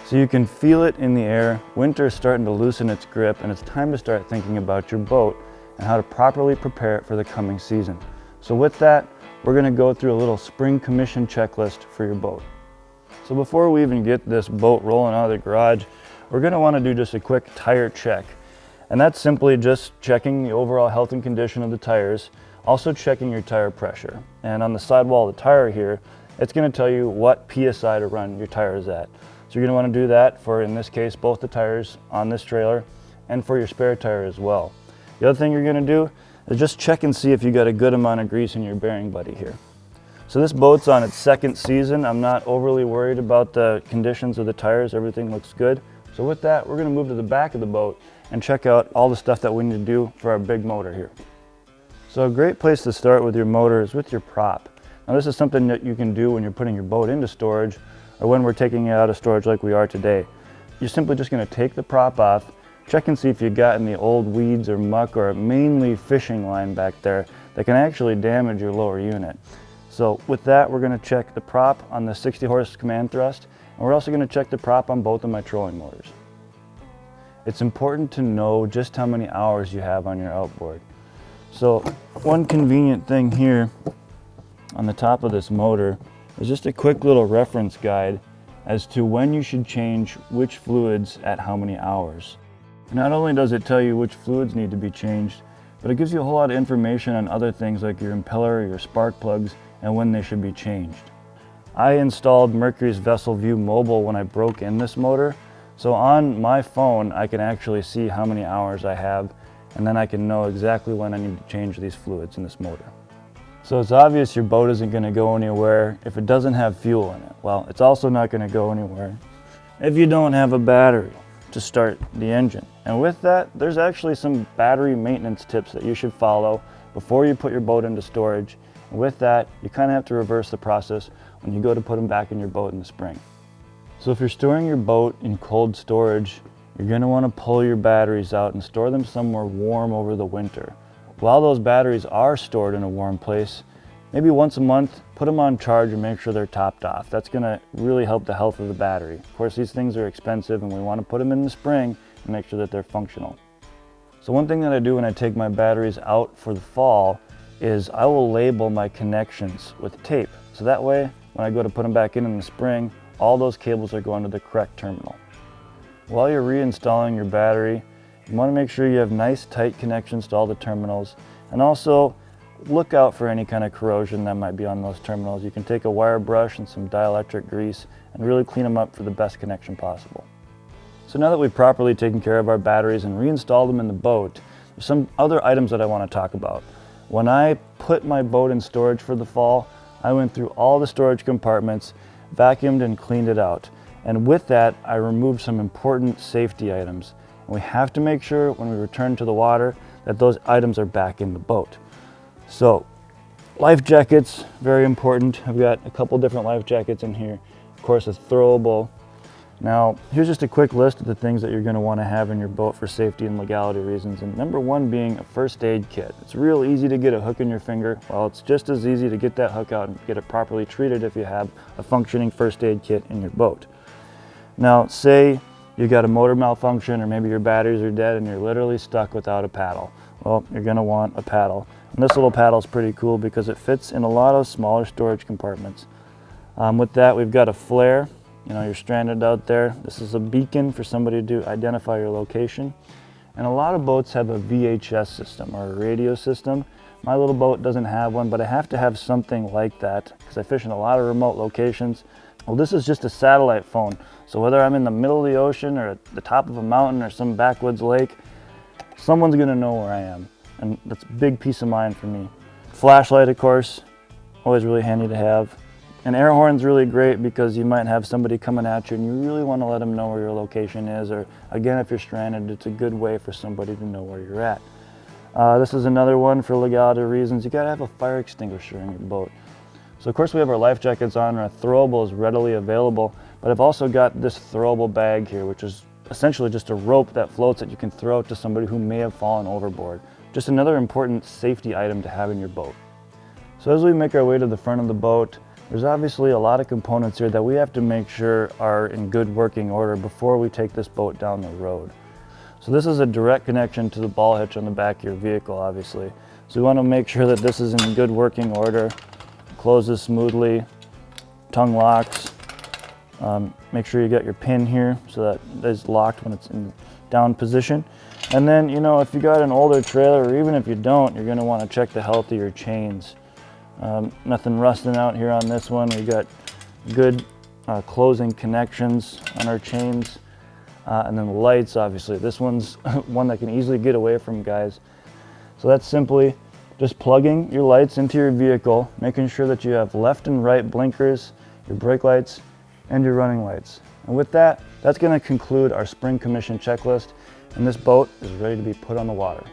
So you can feel it in the air. Winter is starting to loosen its grip, and it's time to start thinking about your boat and how to properly prepare it for the coming season. So with that, we're going to go through a little spring commission checklist for your boat. So before we even get this boat rolling out of the garage, we're going to want to do just a quick tire check. And that's simply just checking the overall health and condition of the tires, also checking your tire pressure. And on the sidewall of the tire here, it's going to tell you what PSI to run your tires at. So you're going to want to do that for, in this case, both the tires on this trailer and for your spare tire as well. The other thing you're going to do is just check and see if you got a good amount of grease in your bearing buddy here. So this boat's on its second season. I'm not overly worried about the conditions of the tires. Everything looks good. So with that, we're going to move to the back of the boat and check out all the stuff that we need to do for our big motor here. So a great place to start with your motor is with your prop. Now this is something that you can do when you're putting your boat into storage or when we're taking it out of storage like we are today. You're simply just going to take the prop off, check and see if you've got any old weeds or muck or mainly fishing line back there that can actually damage your lower unit. So with that, we're going to check the prop on the 60 horse command thrust, and we're also going to check the prop on both of my trolling motors. It's important to know just how many hours you have on your outboard. So one convenient thing here on the top of this motor is just a quick little reference guide as to when you should change which fluids at how many hours. Not only does it tell you which fluids need to be changed, but it gives you a whole lot of information on other things like your impeller, your spark plugs, and when they should be changed. I installed Mercury's Vessel View Mobile when I broke in this motor, so on my phone I can actually see how many hours I have, and then I can know exactly when I need to change these fluids in this motor. So it's obvious your boat isn't going to go anywhere if it doesn't have fuel in it. Well, it's also not going to go anywhere if you don't have a battery to start the engine. And with that, there's actually some battery maintenance tips that you should follow before you put your boat into storage. And with that, you kind of have to reverse the process when you go to put them back in your boat in the spring. So if you're storing your boat in cold storage, you're going to want to pull your batteries out and store them somewhere warm over the winter. While those batteries are stored in a warm place, maybe once a month, put them on charge and make sure they're topped off. That's going to really help the health of the battery. Of course, these things are expensive and we want to put them in the spring and make sure that they're functional. So one thing that I do when I take my batteries out for the fall is I will label my connections with tape. So that way, when I go to put them back in the spring, all those cables are going to the correct terminal. While you're reinstalling your battery, you want to make sure you have nice tight connections to all the terminals, and also look out for any kind of corrosion that might be on those terminals. You can take a wire brush and some dielectric grease and really clean them up for the best connection possible. So now that we've properly taken care of our batteries and reinstalled them in the boat, there's some other items that I want to talk about. When I put my boat in storage for the fall, I went through all the storage compartments, vacuumed and cleaned it out. And with that, I removed some important safety items. And we have to make sure when we return to the water that those items are back in the boat. So, life jackets, very important. I've got a couple different life jackets in here. Of course, a throwable. Now, here's just a quick list of the things that you're going to want to have in your boat for safety and legality reasons. And number one being a first aid kit. It's real easy to get a hook in your finger. Well, it's just as easy to get that hook out and get it properly treated if you have a functioning first aid kit in your boat. Now, say you got a motor malfunction or maybe your batteries are dead and you're literally stuck without a paddle. Well, you're going to want a paddle. And this little paddle is pretty cool because it fits in a lot of smaller storage compartments. With that, we've got a flare. You know, you're stranded out there. This is a beacon for somebody to identify your location. And a lot of boats have a VHS system or a radio system. My little boat doesn't have one, but I have to have something like that because I fish in a lot of remote locations. Well, this is just a satellite phone. So whether I'm in the middle of the ocean or at the top of a mountain or some backwoods lake, someone's gonna know where I am. And that's a big peace of mind for me. Flashlight, of course, always really handy to have. An air horn's really great because you might have somebody coming at you and you really want to let them know where your location is, or again, if you're stranded, it's a good way for somebody to know where you're at. This is another one for legality reasons. You gotta have a fire extinguisher in your boat. So of course we have our life jackets on, and our throwable is readily available, but I've also got this throwable bag here, which is essentially just a rope that floats that you can throw to somebody who may have fallen overboard. Just another important safety item to have in your boat. So as we make our way to the front of the boat, There's obviously a lot of components here that we have to make sure are in good working order before we take this boat down the road. So this is a direct connection to the ball hitch on the back of your vehicle, obviously. So we want to make sure that this is in good working order, closes smoothly, tongue locks. Make sure you get your pin here so that it is locked when it's in down position. And then, you know, if you got an older trailer, or even if you don't, you're going to want to check the health of your chains. Nothing rusting out here on this one. We got good closing connections on our chains. And then the lights, obviously. This one's one that can easily get away from guys. So that's simply just plugging your lights into your vehicle, making sure that you have left and right blinkers, your brake lights, and your running lights. And with that, that's going to conclude our spring commission checklist, and this boat is ready to be put on the water.